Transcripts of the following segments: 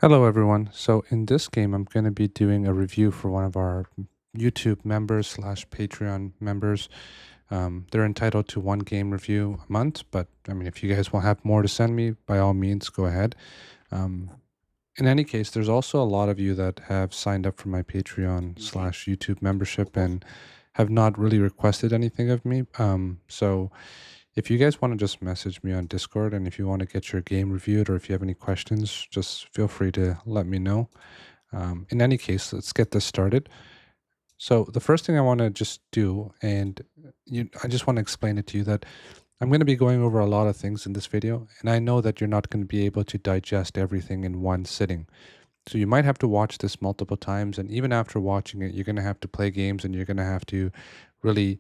Hello everyone. So in this game, I'm going to be doing a review for one of our YouTube members slash Patreon members. They're entitled to one game review a month, but I mean, if you guys will have more to send me, by all means, go ahead. Um, in any case, there's also a lot of you that have signed up for my Patreon slash YouTube membership and have not really requested anything of me. So if you guys want to just message me on Discord, and if you want to get your game reviewed, or if you have any questions, just feel free to let me know. In any case, let's get this started. So the first thing I want to just do, and I just want to explain it to you that I'm going to be going over a lot of things in this video, and I know that you're not going to be able to digest everything in one sitting. So you might have to watch this multiple times, and even after watching it, you're going to have to play games, and you're going to have to really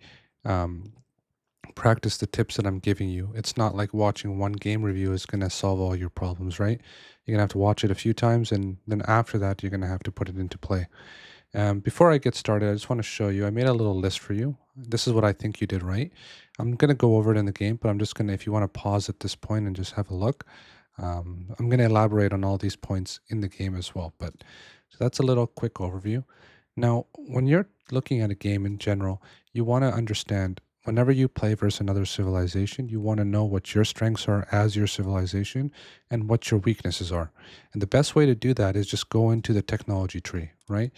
practice the tips that I'm giving you. It's not like watching one game review is going to solve all your problems, right? You're going to have to watch it a few times, and then after that, you're going to have to put it into play. Before I get started, I just want to show you, I made a little list for you. This is what I think you did right. I'm going to go over it in the game, but I'm just going to, if you want to pause at this point and just have a look, I'm going to elaborate on all these points in the game as well. But so that's a little quick overview. Now, when you're looking at a game in general, you want to understand whenever you play versus another civilization, you want to know what your strengths are as your civilization and what your weaknesses are. And the best way to do that is just go into the technology tree, right?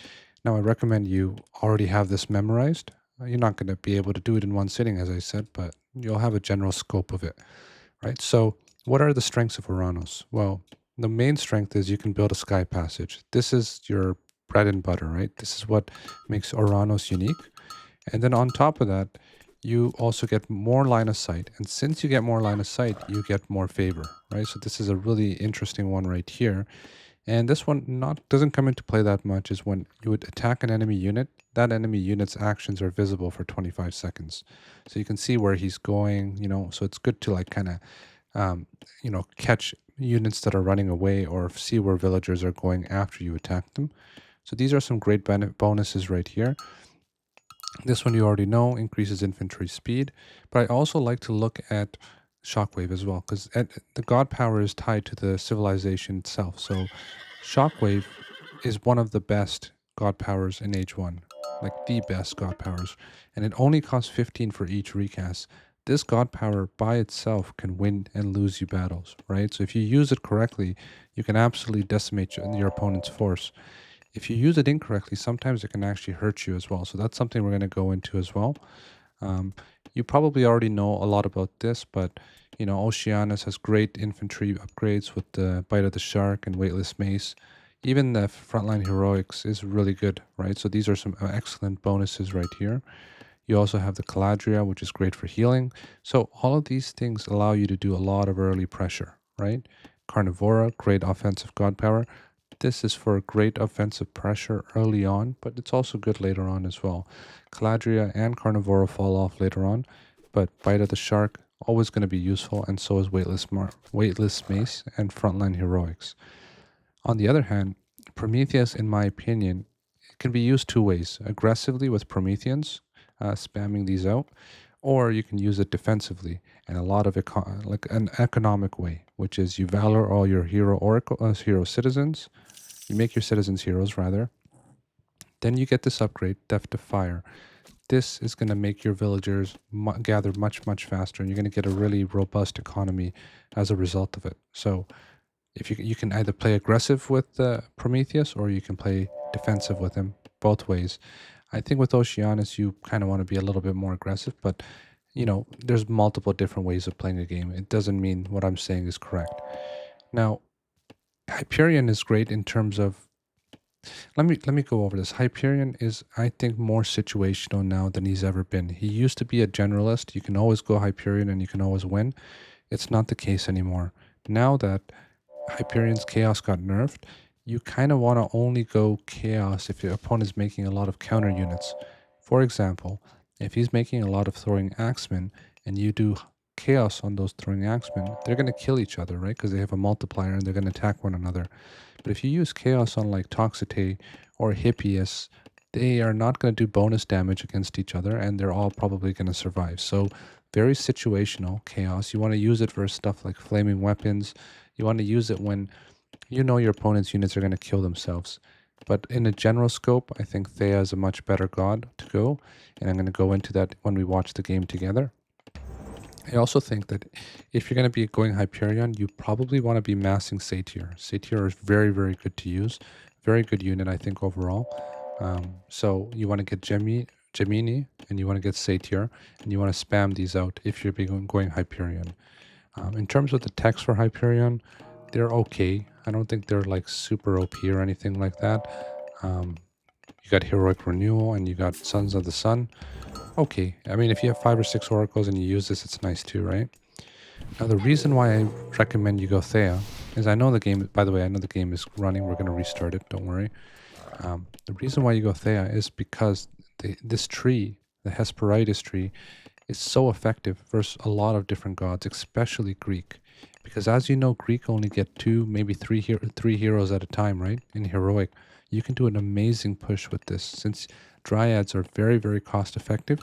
Now, I recommend you already have this memorized. You're not going to be able to do it in one sitting, as I said, but you'll have a general scope of it, right? So what are the strengths of Oranos? Well, the main strength is you can build a sky passage. This is your bread and butter, right? This is what makes Oranos unique. And then on top of that, you also get more line of sight. And since you get more line of sight, you get more favor, right? So this is a really interesting one right here. And this one doesn't come into play that much is when you would attack an enemy unit, that enemy unit's actions are visible for 25 seconds. So you can see where he's going, so it's good to like kind of, catch units that are running away or see where villagers are going after you attack them. So these are some great bonuses right here. This one you already know, increases infantry speed, but I also like to look at Shockwave as well, because the god power is tied to the civilization itself. So Shockwave is one of the best god powers in Age 1, like the best god powers, and it only costs 15 for each recast. This god power by itself can win and lose you battles, right? So if you use it correctly, you can absolutely decimate your opponent's force. If you use it incorrectly, sometimes it can actually hurt you as well. So that's something we're going to go into as well. You probably already know a lot about this, but Oceanus has great infantry upgrades with the Bite of the Shark and Weightless Mace. Even the Frontline Heroics is really good, right? So these are some excellent bonuses right here. You also have the Caladria, which is great for healing. So all of these things allow you to do a lot of early pressure, right? Carnivora, great offensive god power. This is for great offensive pressure early on, but it's also good later on as well. Caladria and Carnivora fall off later on, but Bite of the Shark, always going to be useful, and so is Weightless Mace and Frontline Heroics. On the other hand, Prometheus, in my opinion, can be used two ways. Aggressively with Prometheans, spamming these out, or you can use it defensively in a lot of like an economic way, which is you valor all your hero citizens. You make your citizens heroes, rather. Then you get this upgrade, Depth of Fire. This is going to make your villagers gather much, much faster, and you're going to get a really robust economy as a result of it. So if you can either play aggressive with Prometheus, or you can play defensive with him, both ways. I think with Oceanus, you kind of want to be a little bit more aggressive, but there's multiple different ways of playing a game. It doesn't mean what I'm saying is correct. Now, Hyperion is great in terms of, let me go over this. Hyperion is, I think, more situational now than he's ever been. He used to be a generalist. You can always go Hyperion and you can always win. It's not the case anymore. Now that Hyperion's Chaos got nerfed, you kind of want to only go Chaos if your opponent is making a lot of counter units. For example, if he's making a lot of throwing axemen and you do Chaos on those throwing axemen, they're going to kill each other, right? Because they have a multiplier and they're going to attack one another. But if you use Chaos on like Toxite or Hippias, they are not going to do bonus damage against each other, and they're all probably going to survive. So very situational Chaos. You want to use it for stuff like flaming weapons. You want to use it when you know your opponent's units are going to kill themselves. But in a general scope, I think Theia is a much better god to go, and I'm going to go into that when we watch the game together. I also think that if you're going to be going Hyperion, you probably want to be massing Satyr. Satyr is very, very good to use. Very good unit, I think, overall. So you want to get Gemini, and you want to get Satyr, and you want to spam these out if you're going Hyperion. In terms of the techs for Hyperion, they're okay. I don't think they're like super OP or anything like that. Um, you got Heroic Renewal and you got Sons of the Sun. Okay, I mean, if you have 5 or 6 oracles and you use this, it's nice too, right? Now, the reason why I recommend you go Theia is I know the game, by the way, I know the game is running. We're going to restart it, don't worry. The reason why you go Theia is because this tree, the Hesperides tree, is so effective versus a lot of different gods, especially Greek. Because as you know, Greek only get 2, maybe 3 heroes at a time, right? In Heroic. You can do an amazing push with this since Dryads are very, very cost effective.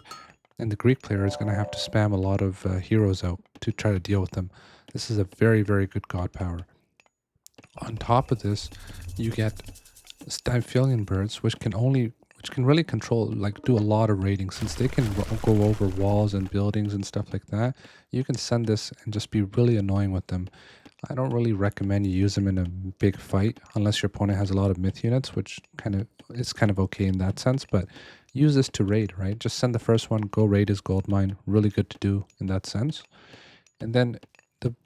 And the Greek player is going to have to spam a lot of heroes out to try to deal with them. This is a very, very good god power. On top of this, you get Styphilian birds, which can really control, like do a lot of raiding. Since they can go over walls and buildings and stuff like that, you can send this and just be really annoying with them. I don't really recommend you use them in a big fight unless your opponent has a lot of myth units, which is kind of okay in that sense, but use this to raid, right? Just send the first one, go raid his gold mine. Really good to do in that sense. And then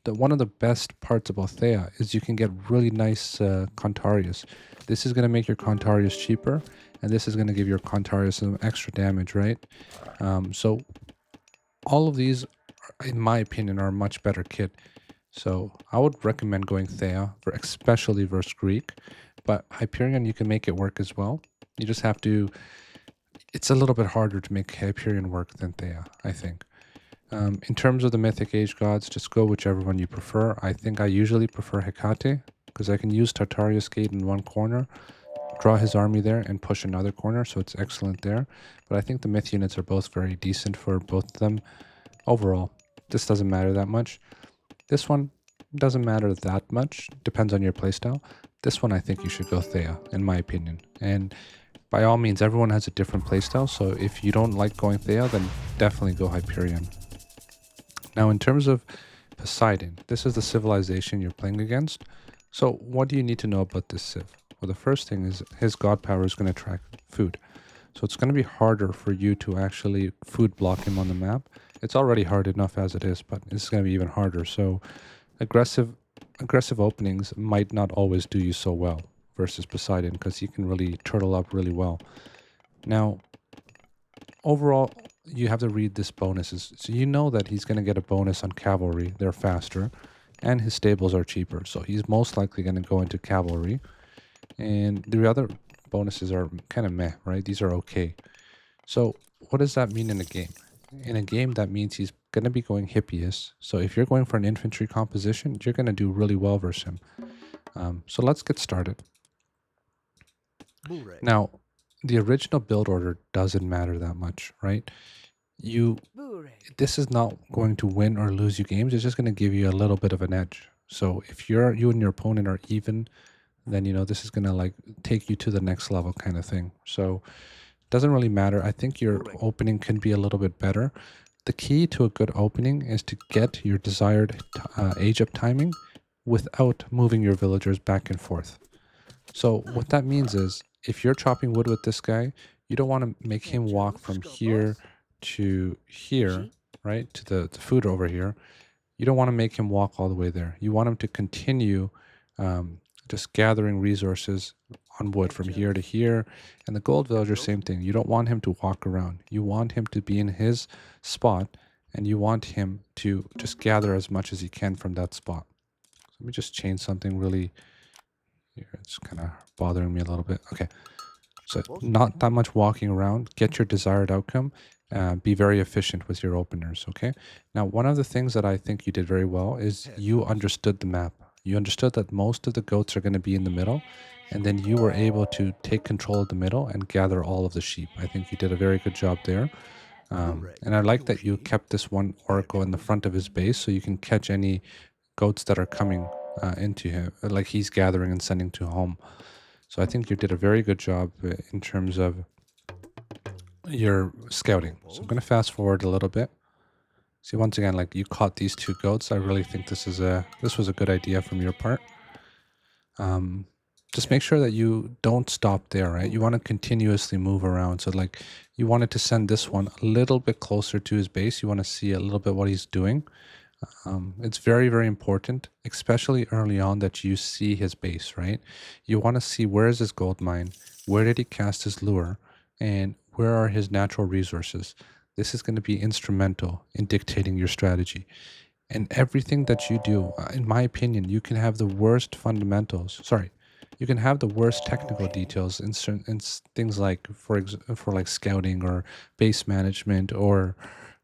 one of the best parts about Theia is you can get really nice Contarius. This is going to make your Contarius cheaper, and this is going to give your Contarius some extra damage, right? So all of these, in my opinion, are a much better kit. So I would recommend going Theia, especially versus Greek. But Hyperion, you can make it work as well. You just have to... It's a little bit harder to make Hyperion work than Theia, I think. In terms of the Mythic Age gods, just go whichever one you prefer. I think I usually prefer Hecate, because I can use Tartarius Gate in one corner, draw his army there, and push another corner, so it's excellent there. But I think the myth units are both very decent for both of them. Overall, this doesn't matter that much. This one doesn't matter that much, depends on your playstyle. This one I think you should go Theia, in my opinion. And by all means, everyone has a different playstyle, so if you don't like going Theia, then definitely go Hyperion. Now, in terms of Poseidon, this is the civilization you're playing against. So what do you need to know about this civ? Well, the first thing is his god power is going to track food. So it's going to be harder for you to actually food block him on the map. It's already hard enough as it is, but it's going to be even harder. So aggressive openings might not always do you so well versus Poseidon, because he can really turtle up really well. Now, overall, you have to read this bonuses. So you know that he's going to get a bonus on cavalry. They're faster, and his stables are cheaper. So he's most likely going to go into cavalry. And the other bonuses are kind of meh, right? These are okay. So what does that mean in a game? In a game, that means he's going to be going Hippias. So if you're going for an infantry composition, you're going to do really well versus him. So let's get started. Now, the original build order doesn't matter that much, right? This is not going to win or lose you games. It's just going to give you a little bit of an edge. So if you and your opponent are even, then this is going to like take you to the next level kind of thing. So it doesn't really matter. I think your opening can be a little bit better. The key to a good opening is to get your desired age up timing without moving your villagers back and forth. So what that means is, if you're chopping wood with this guy, you don't want to make him walk from here to here, right? To the food over here. You don't want to make him walk all the way there. You want him to continue just gathering resources on wood from here to here. And the gold villager, same thing. You don't want him to walk around. You want him to be in his spot, and you want him to just gather as much as he can from that spot. So let me just change something really... It's kind of bothering me a little bit. Okay, so not that much walking around. Get your desired outcome. Be very efficient with your openers, okay? Now, one of the things that I think you did very well is you understood the map. You understood that most of the goats are going to be in the middle, and then you were able to take control of the middle and gather all of the sheep. I think you did a very good job there. And I like that you kept this one oracle in the front of his base so you can catch any goats that are coming into him, like he's gathering and sending to home. So I think you did a very good job in terms of your scouting. So I'm going to fast forward a little bit. See, once again, like you caught these two goats. I really think this was a good idea from your part. Just make sure that you don't stop there, right? You want to continuously move around. So like you wanted to send this one a little bit closer to his base. You want to see a little bit what he's doing. It's very, very important, especially early on, that you see his base, right? You want to see where is his gold mine, where did he cast his lure, and where are his natural resources. This is going to be instrumental in dictating your strategy. And everything that you do, in my opinion, you can have the worst fundamentals. Sorry, you can have the worst technical details in certain things like for like scouting or base management or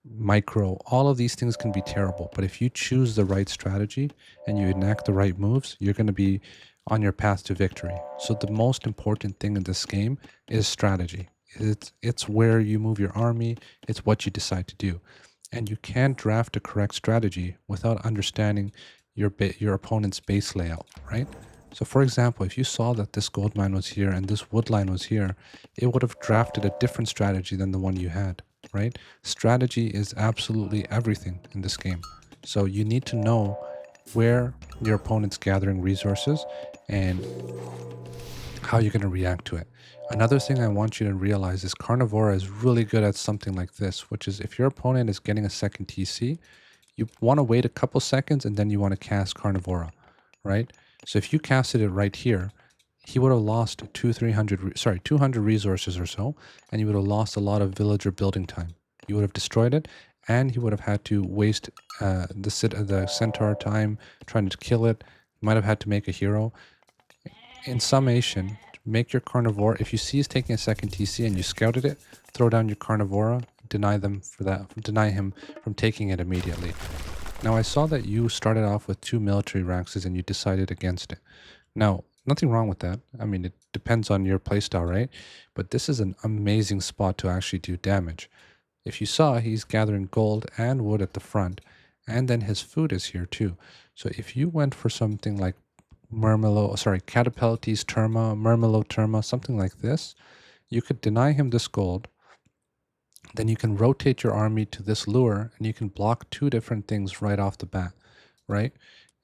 micro. All of these things can be terrible, but if you choose the right strategy and you enact the right moves, you're going to be on your path to victory. So the most important thing in this game is strategy. It's where you move your army. It's what you decide to do. And you can't draft a correct strategy without understanding your opponent's base layout, right? So for example, if you saw that this gold mine was here and this wood line was here, it would have drafted a different strategy than the one you had, right? Strategy is absolutely everything in this game. So you need to know where your opponent's gathering resources and how you're going to react to it. Another thing I want you to realize is Carnivora is really good at something like this, which is if your opponent is getting a second TC, you want to wait a couple seconds and then you want to cast Carnivora, right? So if you casted it right here, he would have lost 200 resources or so, and you would have lost a lot of villager building time. You would have destroyed it, and he would have had to waste the centaur time trying to kill it. He might have had to make a hero. In summation, make your carnivore. If you see he's taking a second TC and you scouted it, throw down your carnivora, deny him from taking it immediately. Now I saw that you started off with 2 military raxes and you decided against it. Now, nothing wrong with that. I mean, it depends on your playstyle, right? But this is an amazing spot to actually do damage. If you saw, he's gathering gold and wood at the front, and then his food is here too. So if you went for something like Catapeltes Terma, Murmelo Terma, something like this, you could deny him this gold. Then you can rotate your army to this lure and you can block 2 different things right off the bat, right?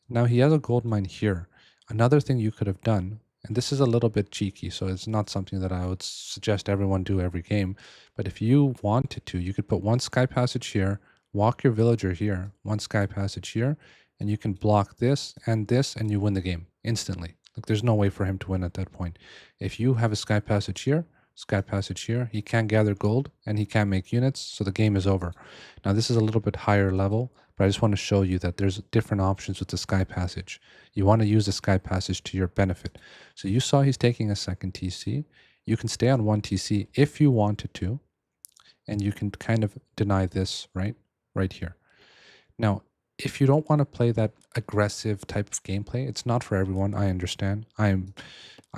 Now he has a gold mine here. Another thing you could have done, and this is a little bit cheeky, so it's not something that I would suggest everyone do every game, but if you wanted to, you could put 1 sky passage here, walk your villager here, 1 sky passage here, and you can block this, and you win the game instantly. Like there's no way for him to win at that point. If you have a sky passage here, he can't gather gold and he can't make units, so the game is over. Now this is a little bit higher level, but I just want to show you that there's different options with the sky passage. You want to use the sky passage to your benefit. So you saw he's taking a second TC. You can stay on 1 TC if you wanted to, and you can kind of deny this right here. Now, if you don't want to play that aggressive type of gameplay, it's not for everyone. I understand. I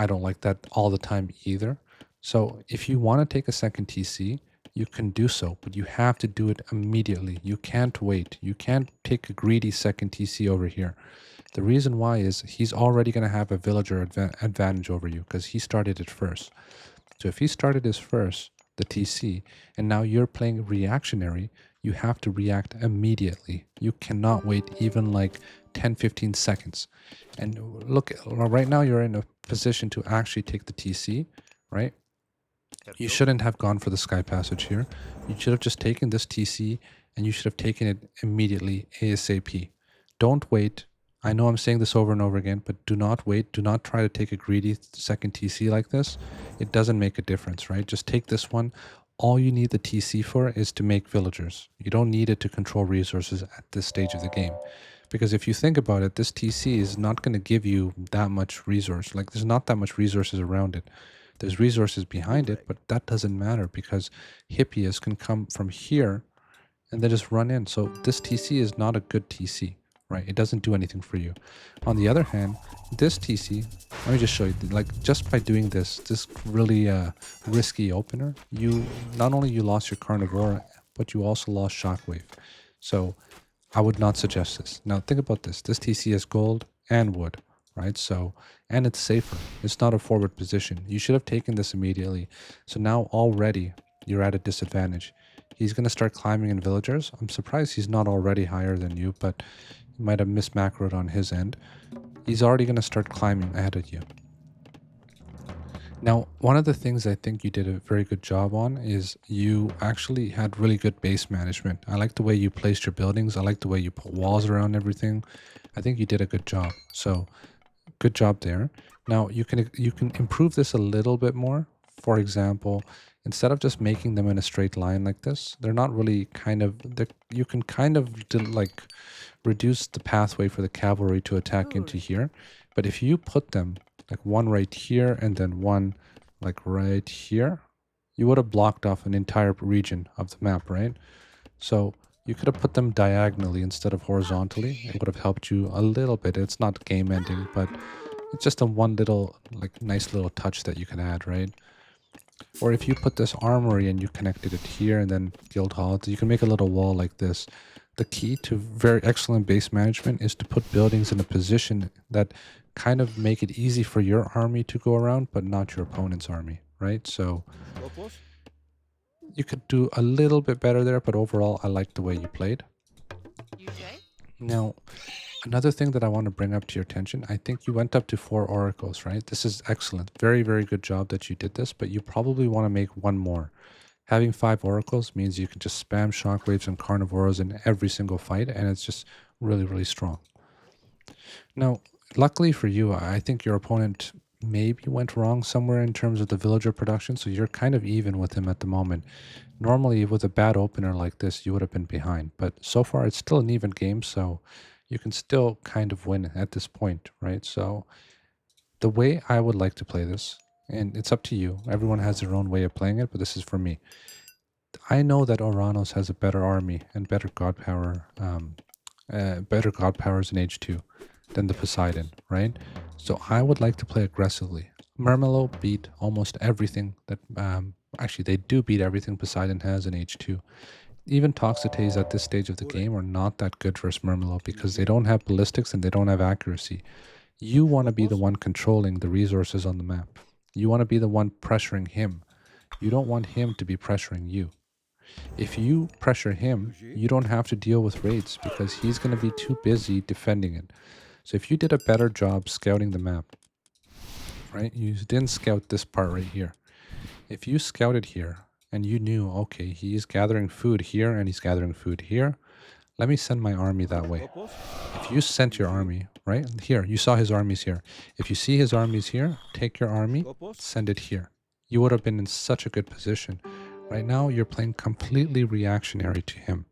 don't like that all the time either. So if you want to take a second TC, you can do so, but you have to do it immediately. You can't wait. You can't take a greedy second TC over here. The reason why is he's already going to have a villager advantage over you because he started it first. So if he started his first, the TC, and now you're playing reactionary, you have to react immediately. You cannot wait even like 10-15 seconds. And look, right now you're in a position to actually take the TC, right? You shouldn't have gone for the sky passage here. You should have just taken this TC and you should have taken it immediately, ASAP. Don't wait. I know I'm saying this over and over again, but do not wait. Do not try to take a greedy second TC like this. It doesn't make a difference, right? Just take this one. All you need the TC for is to make villagers. You don't need it to control resources at this stage of the game. Because if you think about it, this TC is not going to give you that much resource. Like there's not that much resources around it. There's resources behind it, but that doesn't matter because Hippias can come from here and then just run in. So this TC is not a good TC, right? It doesn't do anything for you. On the other hand, this TC, let me just show you, like just by doing this really risky opener, you not only you lost your Carnivora, but you also lost Shockwave. So I would not suggest this. Now think about this. This TC has gold, and wood, right? So, and it's safer. It's not a forward position. You should have taken this immediately. So now already you're at a disadvantage. He's going to start climbing in villagers. I'm surprised he's not already higher than you, but he might have mismacroed on his end. He's already going to start climbing ahead of you. Now, one of the things I think you did a very good job on is you actually had really good base management. I like the way you placed your buildings. I like the way you put walls around everything. I think you did a good job. So good job there. Now you can improve this a little bit more. For example, instead of just making them in a straight line like this, they're not really you can kind of like reduce the pathway for the cavalry to attack into here. But if you put them like one right here and then one like right here, you would have blocked off an entire region of the map, right? So you could have put them diagonally instead of horizontally. It would have helped you a little bit. It's not game ending, but it's just a one little, like, nice little touch that you can add, right? Or if you put this armory and you connected it here and then guild hall, you can make a little wall like this. The key to very excellent base management is to put buildings in a position that kind of make it easy for your army to go around, but not your opponent's army, right? So you could do a little bit better there, but overall, I like the way you played. Now, another thing that I want to bring up to your attention, I think you went up to 4 oracles, right? This is excellent. Very, very good job that you did this, but you probably want to make one more. Having 5 oracles means you can just spam shockwaves and carnivoros in every single fight, and it's just really, really strong. Now, luckily for you, I think your opponent maybe went wrong somewhere in terms of the villager production, so you're kind of even with him at the moment. Normally, with a bad opener like this, you would have been behind, but so far it's still an even game, so you can still kind of win at this point, right? So the way I would like to play this, and it's up to you, everyone has their own way of playing it, but this is for me. I know that Oranos has a better army and better god power, better god powers in H2 than the Poseidon, right? So I would like to play aggressively. Mermelo beat almost everything that, actually they do beat everything Poseidon has in H2. Even Toxotes at this stage of the game are not that good versus Mermelo because they don't have ballistics and they don't have accuracy. You want to be the one controlling the resources on the map. You want to be the one pressuring him. You don't want him to be pressuring you. If you pressure him, you don't have to deal with raids because he's going to be too busy defending it. So if you did a better job scouting the map, right? You didn't scout this part right here. If you scouted here and you knew, okay, he's gathering food here and he's gathering food here, let me send my army that way. If you sent your army, right? Here, you saw his armies here. If you see his armies here, take your army, send it here. You would have been in such a good position. Right now, you're playing completely reactionary to him.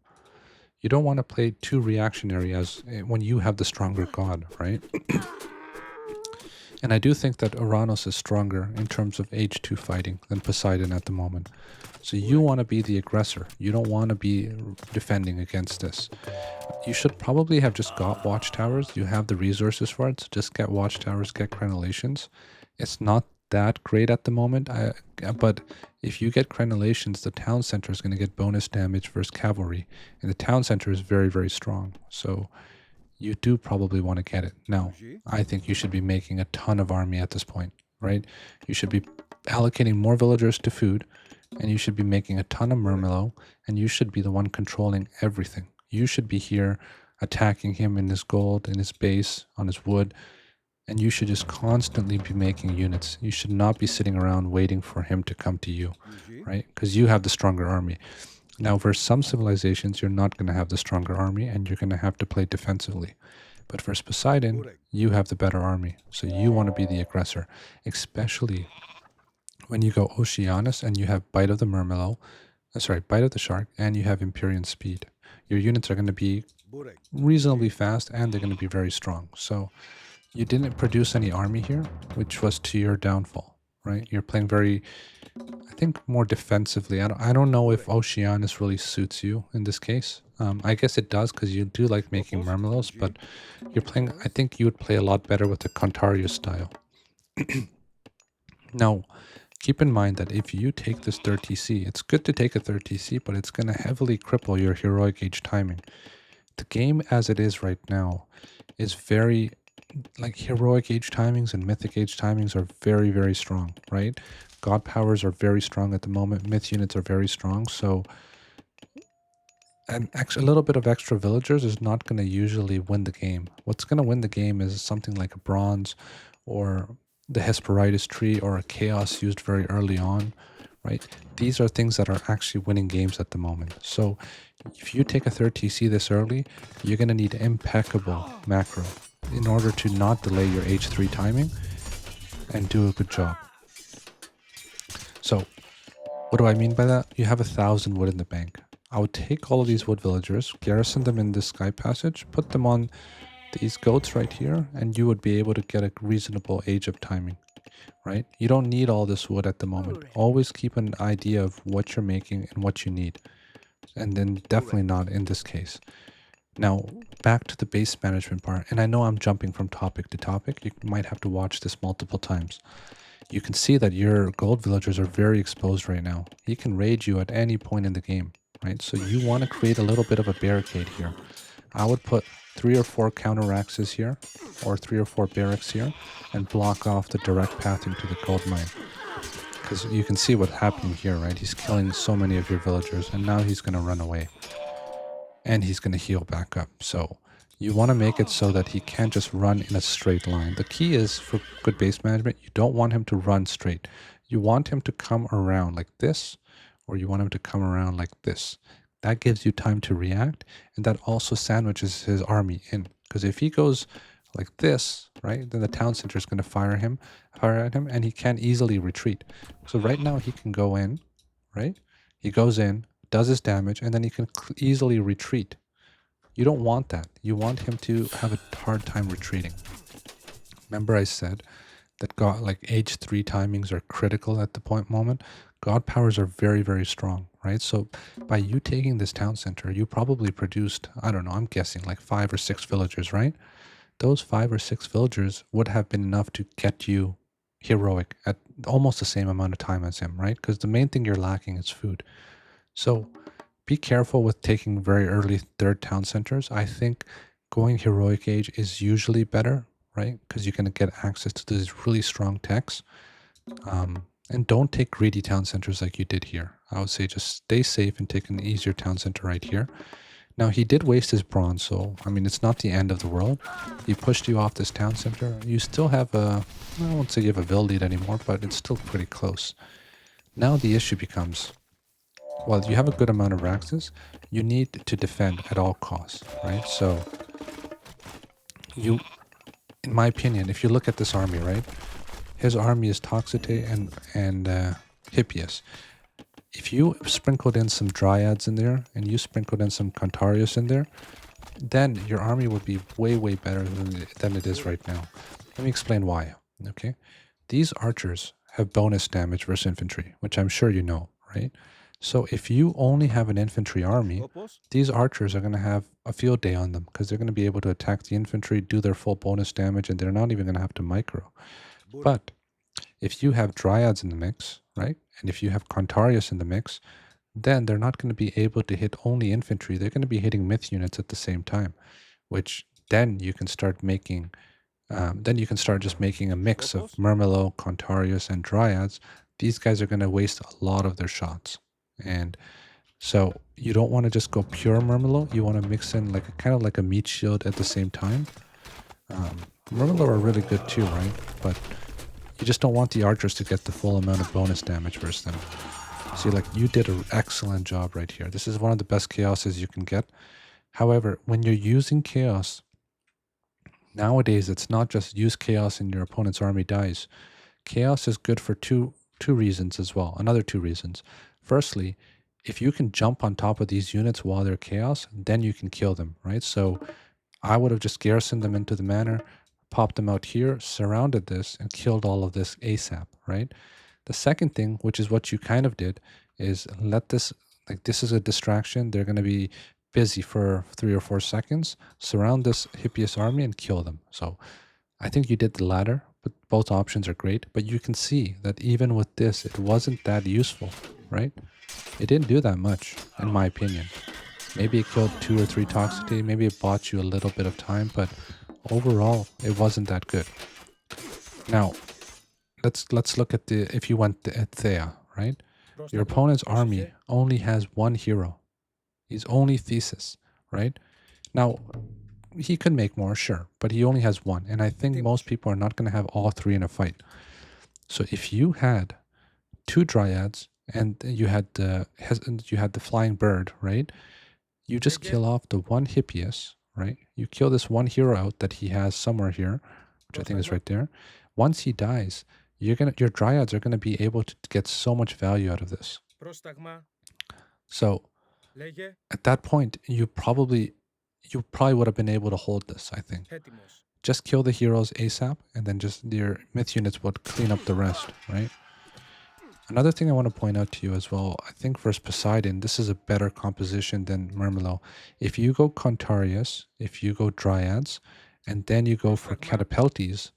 You don't want to play too reactionary as when you have the stronger god, right? And I do think that Oranos is stronger in terms of H2 fighting than Poseidon at the moment. So you want to be the aggressor. You don't want to be defending against this. You should probably have just got watchtowers. You have the resources for it, so just get watchtowers, get crenellations. It's not that great at the moment, but if you get crenellations, the town center is going to get bonus damage versus cavalry, and the town center is very, very strong. So you do probably want to get it. Now, I think you should be making a ton of army at this point, right? You should be allocating more villagers to food, and you should be making a ton of Mermelo, and you should be the one controlling everything. You should be here attacking him in his gold, in his base, on his wood, and you should just constantly be making units. You should not be sitting around waiting for him to come to you, right? Because you have the stronger army. Now, for some civilizations, you're not going to have the stronger army, and you're going to have to play defensively. But for Poseidon, you have the better army, so you want to be the aggressor, especially when you go Oceanus and you have Bite of the Mermelo, Bite of the Shark, and you have Hyperion speed. Your units are going to be reasonably fast, and they're going to be very strong. So you didn't produce any army here, which was to your downfall, right? You're playing very, I think, more defensively. I don't know if Oceanus really suits you in this case. I guess it does because you do like making Mermelos, but you're playing, I think you would play a lot better with the Contarius style. Now, keep in mind that if you take this third TC, it's good to take a third TC, but it's going to heavily cripple your heroic age timing. The game as it is right now is very like heroic age timings and mythic age timings are very, very strong, right? God powers are very strong at the moment. Myth units are very strong. So a little bit of extra villagers is not going to usually win the game. What's going to win the game is something like a bronze or the Hesperitis tree or a chaos used very early on, right? These are things that are actually winning games at the moment. So if you take a third TC this early, you're going to need impeccable macro in order to not delay your H3 timing and do a good job. So what do I mean by that? You have 1,000 wood in the bank. I would take all of these wood villagers, garrison them in this sky passage, put them on these goats right here, and you would be able to get a reasonable age of timing, right? You don't need all this wood at the moment. Always keep an idea of what you're making and what you need. And then definitely not in this case. Now, back to the base management part. And I know I'm jumping from topic to topic. You might have to watch this multiple times. You can see that your gold villagers are very exposed right now. He can raid you at any point in the game, right? So you want to create a little bit of a barricade here. I would put 3 or 4 counter axes here, or 3 or 4 barracks here, and block off the direct path into the gold mine. Because you can see what's happening here, right? He's killing so many of your villagers, and now he's going to run away. And he's going to heal back up. So you want to make it so that he can't just run in a straight line. The key is for good base management, you don't want him to run straight. You want him to come around like this, or you want him to come around like this. That gives you time to react, and that also sandwiches his army in. Because if he goes like this, right, then the town center is going to fire at him, and he can't easily retreat. So right now he can go in, right? He goes in, does his damage, and then he can easily retreat. You don't want that. You want him to have a hard time retreating. Remember I said that age 3 timings are critical at the moment. God powers are very, very strong, right? So by you taking this town center, you probably produced, I don't know, I'm guessing like 5 or 6 villagers, right? Those 5 or 6 villagers would have been enough to get you heroic at almost the same amount of time as him, right? Because the main thing you're lacking is food. So be careful with taking very early third town centers. I think going heroic age is usually better, right? Because you're going to get access to these really strong techs. And don't take greedy town centers like you did here. I would say just stay safe and take an easier town center right here. Now, he did waste his bronze, so, I mean, it's not the end of the world. He pushed you off this town center. You still have I won't say you have a vill lead anymore, but it's still pretty close. Now the issue becomes, well, you have a good amount of Raxes, you need to defend at all costs, right? So, in my opinion, if you look at this army, right? His army is Toxite and Hippias. If you sprinkled in some Dryads in there, and you sprinkled in some Cantarius in there, then your army would be way, way better than it is right now. Let me explain why, okay? These archers have bonus damage versus infantry, which I'm sure you know, right? So if you only have an infantry army, these archers are going to have a field day on them because they're going to be able to attack the infantry, do their full bonus damage, and they're not even going to have to micro. But if you have Dryads in the mix, right, and if you have Cantarius in the mix, then they're not going to be able to hit only infantry. They're going to be hitting myth units at the same time, which then you can start making, just making a mix of Murmillo, Cantarius, and Dryads. These guys are going to waste a lot of their shots. And so you don't want to just go pure Murmillo. You want to mix in like kind of like a meat shield at the same time. Murmillo are really good too, right? But you just don't want the archers to get the full amount of bonus damage versus them. See, like, you did an excellent job right here. This is one of the best chaoses you can get. However, when you're using chaos, nowadays it's not just use chaos and your opponent's army dies. Chaos is good for two reasons as well. Another 2 reasons. Firstly, if you can jump on top of these units while they're chaos, then you can kill them, right? So I would have just garrisoned them into the manor, popped them out here, surrounded this, and killed all of this ASAP, right? The second thing, which is what you kind of did, is let this, like, this is a distraction. They're going to be busy for 3 or 4 seconds. Surround this Hippias army and kill them. So I think you did the latter, but both options are great. But you can see that even with this, it wasn't that useful, right? It didn't do that much, in my opinion. Maybe it killed 2 or 3 Toxicity. Maybe it bought you a little bit of time, but overall, it wasn't that good. Now, let's look at the if you went at Theia, right? Your opponent's army only has one hero. He's only Thesis, right? Now, he could make more, sure, but he only has one, and I think most people are not going to have all three in a fight. So if you had two Dryads and you had the flying bird, right? You just kill off the one Hippias, right? You kill this one hero out that he has somewhere here, which I think is right there. Once he dies, your Dryads are gonna be able to get so much value out of this. So at that point, you probably would have been able to hold this, I think. Just kill the heroes ASAP, and then just your myth units would clean up the rest, right? Another thing I want to point out to you as well, I think versus Poseidon, this is a better composition than Murmillo. If you go Contarius, if you go Dryads, and then you go for Catapeltes,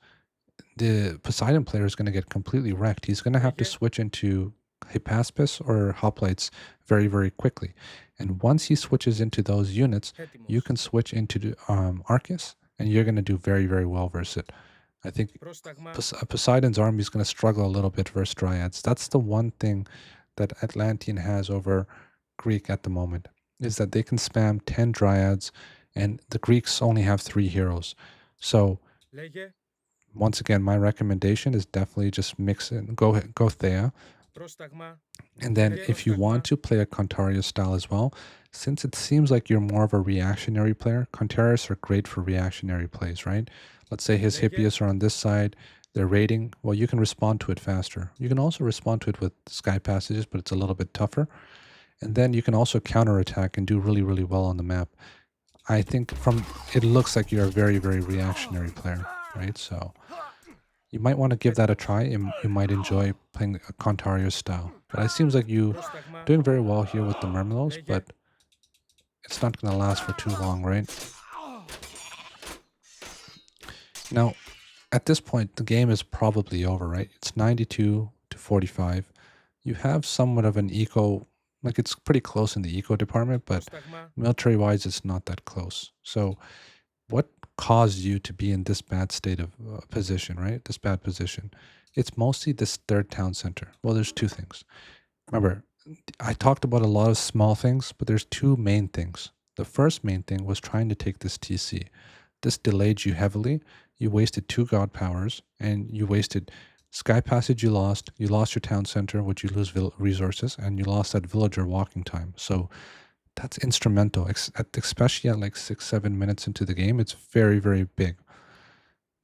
the Poseidon player is going to get completely wrecked. He's going to have to switch into Hypaspis or Hoplites very, very quickly. And once he switches into those units, you can switch into Arcus, and you're going to do very, very well versus it. I think Poseidon's army is going to struggle a little bit versus Dryads. That's the one thing that Atlantean has over Greek at the moment, is that they can spam 10 Dryads, and the Greeks only have 3 heroes. So once again, my recommendation is definitely just mix it, go Theia. And then if you want to play a Contarius style as well, since it seems like you're more of a reactionary player, Contarius are great for reactionary plays, right? Let's say his Hippias are on this side, they're raiding. Well, you can respond to it faster. You can also respond to it with sky passages, but it's a little bit tougher. And then you can also counterattack and do really, really well on the map. I think it looks like you're a very, very reactionary player, right? So you might want to give that a try. You might enjoy playing a Contarius style. But it seems like you doing very well here with the Murmillos, but it's not going to last for too long, right? Now, at this point, the game is probably over, right? It's 92 to 45. You have somewhat of an eco, like it's pretty close in the eco department, but military-wise, it's not that close. So what caused you to be in this bad state of position, right? This bad position. It's mostly this third town center. Well, there's two things. Remember, I talked about a lot of small things, but there's two main things. The first main thing was trying to take this TC. This delayed you heavily. You wasted 2 god powers, and you wasted Sky Passage you lost your town center, which you lose resources, and you lost that villager walking time. So that's instrumental, especially at like 6-7 minutes into the game. It's very, very big.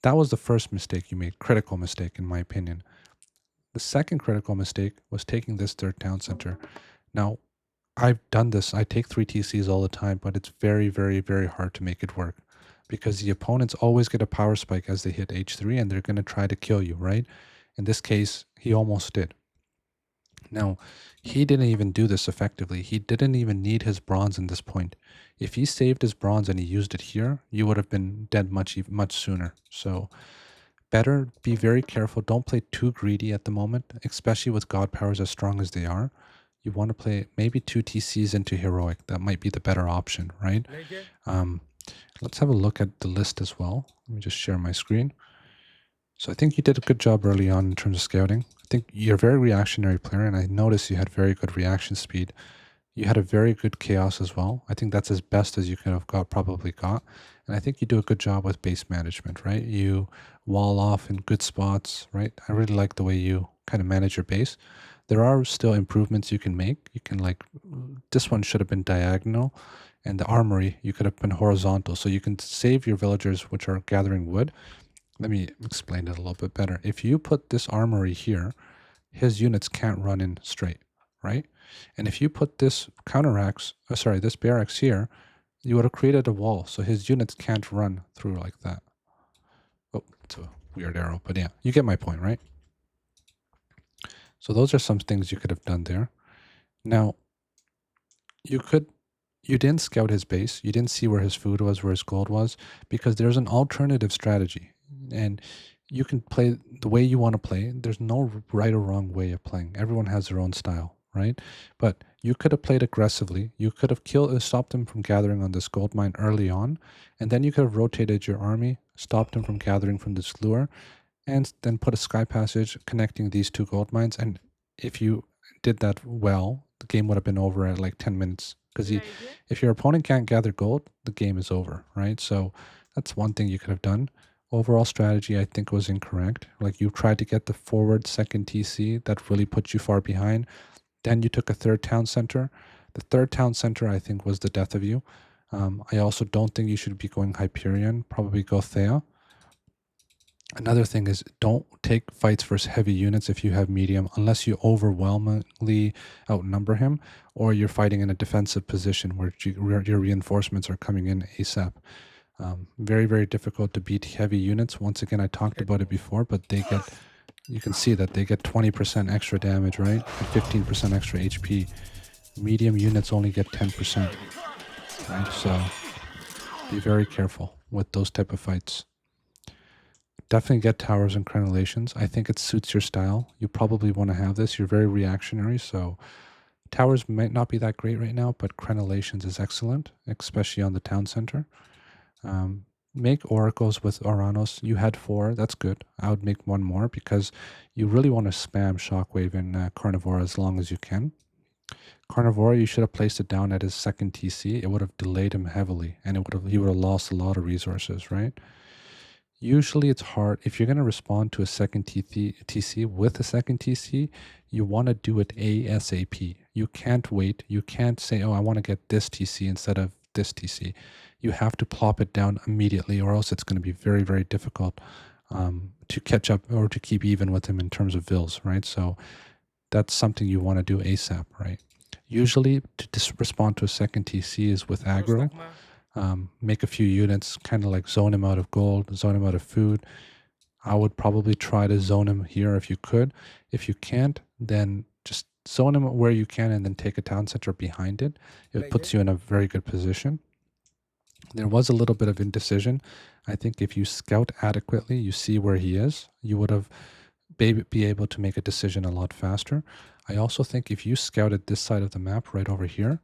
That was the first mistake you made, critical mistake in my opinion. The second critical mistake was taking this third town center. Now, I've done this. I take 3 TCs all the time, but it's very, very, very hard to make it work, because the opponents always get a power spike as they hit H3, and they're going to try to kill you, right? In this case, he almost did. Now, he didn't even do this effectively. He didn't even need his bronze in this point. If he saved his bronze and he used it here, you would have been dead much sooner. So better be very careful. Don't play too greedy at the moment, especially with god powers as strong as they are. You want to play maybe 2 TCs into heroic. That might be the better option, right? Let's have a look at the list as well. Let me just share my screen. So I think you did a good job early on in terms of scouting. I think you're a very reactionary player, and I noticed you had very good reaction speed. You had a very good chaos as well. I think that's as best as you could have probably got. And I think you do a good job with base management, right? You wall off in good spots, right? I really like the way you kind of manage your base. There are still improvements you can make. You can this one should have been diagonal, and the armory, you could have been horizontal. So you can save your villagers, which are gathering wood. Let me explain it a little bit better. If you put this armory here, his units can't run in straight, right? And if you put this this barracks here, you would have created a wall, so his units can't run through like that. Oh, it's a weird arrow, but yeah, you get my point, right? So those are some things you could have done there. Now, you didn't scout his base. You didn't see where his food was, where his gold was, because there's an alternative strategy. And you can play the way you want to play. There's no right or wrong way of playing. Everyone has their own style, right? But you could have played aggressively. You could have stopped them from gathering on this gold mine early on, and then you could have rotated your army, stopped them from gathering from this lure, and then put a sky passage connecting these two gold mines. And if you did that well, the game would have been over at like 10 minutes. Because if your opponent can't gather gold, the game is over, right? So that's one thing you could have done. Overall strategy, I think, was incorrect. Like, you tried to get the forward second TC, that really put you far behind. Then you took a third town center. The third town center, I think, was the death of you. I also don't think you should be going Hyperion. Probably go Theia. Another thing is, don't take fights versus heavy units if you have medium, unless you overwhelmingly outnumber him, or you're fighting in a defensive position where your reinforcements are coming in ASAP. Very, very difficult to beat heavy units. Once again, I talked about it before, but you can see that they get 20% extra damage, right? And 15% extra HP. Medium units only get 10%, right? So be very careful with those type of fights. Definitely get towers and crenellations. I think it suits your style. You probably want to have this. You're very reactionary, so towers might not be that great right now, but crenellations is excellent, especially on the town center. Make oracles with Oranos. You had 4. That's good. I would make 1 more because you really want to spam Shockwave and Carnivore as long as you can. Carnivore, you should have placed it down at his second TC. It would have delayed him heavily, and he would have lost a lot of resources, right? Usually it's hard. If you're going to respond to a second TC with a second TC, you want to do it ASAP. You can't wait. You can't say, oh, I want to get this TC instead of this TC. You have to plop it down immediately, or else it's going to be very, very difficult to catch up or to keep even with him in terms of vills, right? So that's something you want to do ASAP, right? Usually to respond to a second TC is with aggro. Make a few units, kind of like zone him out of gold, zone him out of food. I would probably try to zone him here if you could. If you can't, then just zone him where you can and then take a town center behind it. It puts you in a very good position. There was a little bit of indecision. I think if you scout adequately, you see where he is, you would have be able to make a decision a lot faster. I also think if you scouted this side of the map right over here,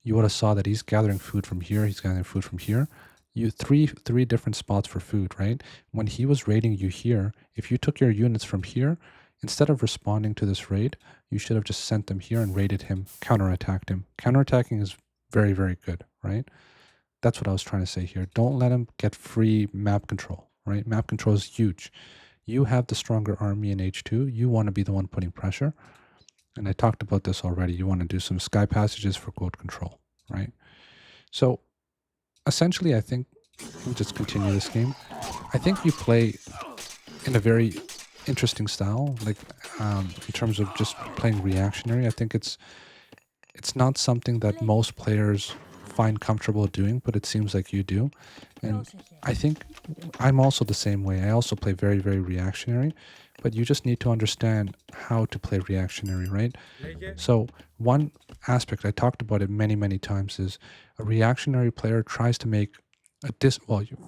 you would have saw that he's gathering food from here, he's gathering food from here. You three different spots for food, right? When he was raiding you here, if you took your units from here, instead of responding to this raid, you should have just sent them here and raided him, counterattacked him. Counterattacking is very, very good, right? That's what I was trying to say here. Don't let him get free map control, right? Map control is huge. You have the stronger army in H2. You want to be the one putting pressure. And I talked about this already. You want to do some sky passages for gold control, right? So essentially, I think we'll just continue this game. I think you play in a very interesting style, like in terms of just playing reactionary. I think it's not something that most players find comfortable doing, but it seems like you do. And I think I'm also the same way. I also play very, very reactionary, but you just need to understand how to play reactionary, right? So one aspect, I talked about it many, many times, is a reactionary player tries to make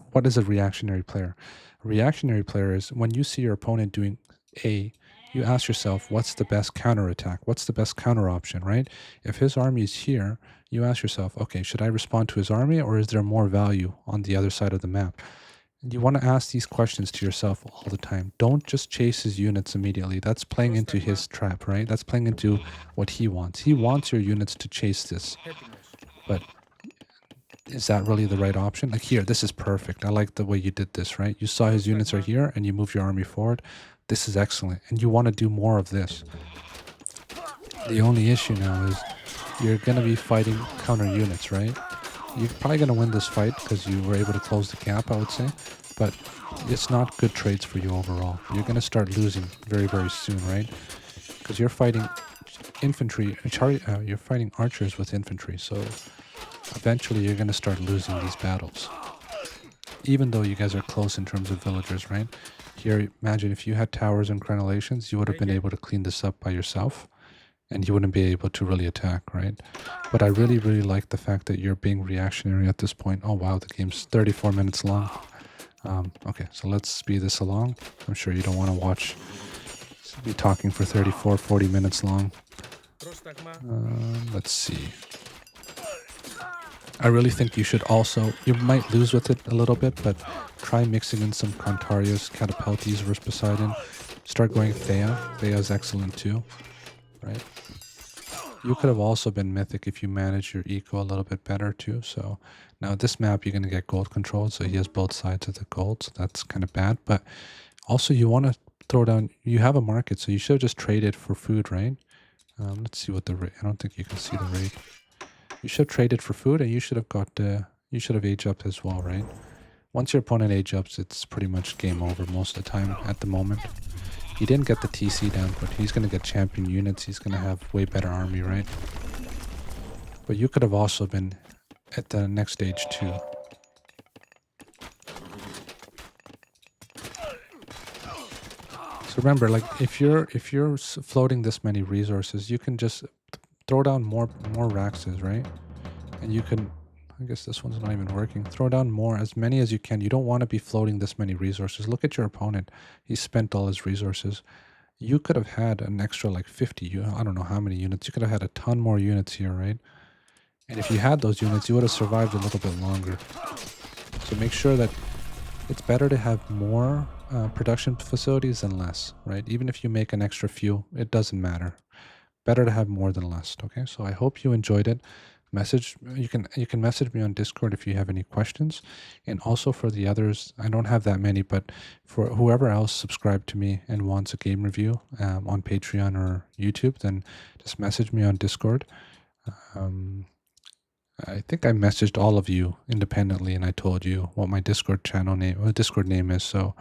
what is a reactionary player? A reactionary player is when you see your opponent doing A, you ask yourself, what's the best counterattack? What's the best counter option, right? If his army is here, you ask yourself, okay, should I respond to his army, or is there more value on the other side of the map? You want to ask these questions to yourself all the time. Don't just chase his units immediately. That's playing into his trap, right? That's playing into what he wants. He wants your units to chase this. But is that really the right option? Like here, this is perfect. I like the way you did this, right? You saw his units are here and you move your army forward. This is excellent. And you want to do more of this. The only issue now is you're going to be fighting counter units, right? You're probably going to win this fight because you were able to close the gap, I would say. But it's not good trades for you overall. You're going to start losing very, very soon, right? Because you're fighting infantry, you're fighting archers with infantry. So eventually you're going to start losing these battles. Even though you guys are close in terms of villagers, right? Here, imagine if you had towers and crenellations, you would have been able to clean this up by yourself. And you wouldn't be able to really attack, right? But I really, really like the fact that you're being reactionary at this point. Oh, wow, the game's 34 minutes long. Okay, so let's speed this along. I'm sure you don't want to be talking for 34, 40 minutes long. Let's see. I really think you should also, you might lose with it a little bit, but try mixing in some Cantarius, Catapultes versus Poseidon. Start going Theia. Theia is excellent too, right? You could have also been Mythic if you manage your eco a little bit better too. So now this map, you're going to get gold control. So he has both sides of the gold. So that's kind of bad. But also you want to throw down, you have a market. So you should have just traded for food, right? Let's see what the rate, I don't think you can see the rate. You should have traded for food and you should have got, you should have age up as well, right? Once your opponent age ups, it's pretty much game over most of the time at the moment. He didn't get the TC down, but he's going to get champion units. He's going to have way better army, right? But you could have also been at the next stage too. So remember, like if you're floating this many resources, you can just throw down more Raxes, right? And you can, I guess this one's not even working. Throw down more, as many as you can. You don't want to be floating this many resources. Look at your opponent. He spent all his resources. You could have had an extra like 50, I don't know how many units. You could have had a ton more units here, right? And if you had those units, you would have survived a little bit longer. So make sure that it's better to have more production facilities than less, right? Even if you make an extra few, it doesn't matter. Better to have more than less, okay? So I hope you enjoyed it. You can message me on Discord if you have any questions. And also for the others, I don't have that many, but for whoever else subscribed to me and wants a game review on Patreon or YouTube, then just message me on Discord. I think I messaged all of you independently and I told you what my Discord channel name or Discord name is. So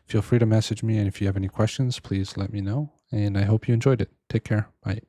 feel free to message me, and if you have any questions, please let me know. And I hope you enjoyed it. Take care. Bye.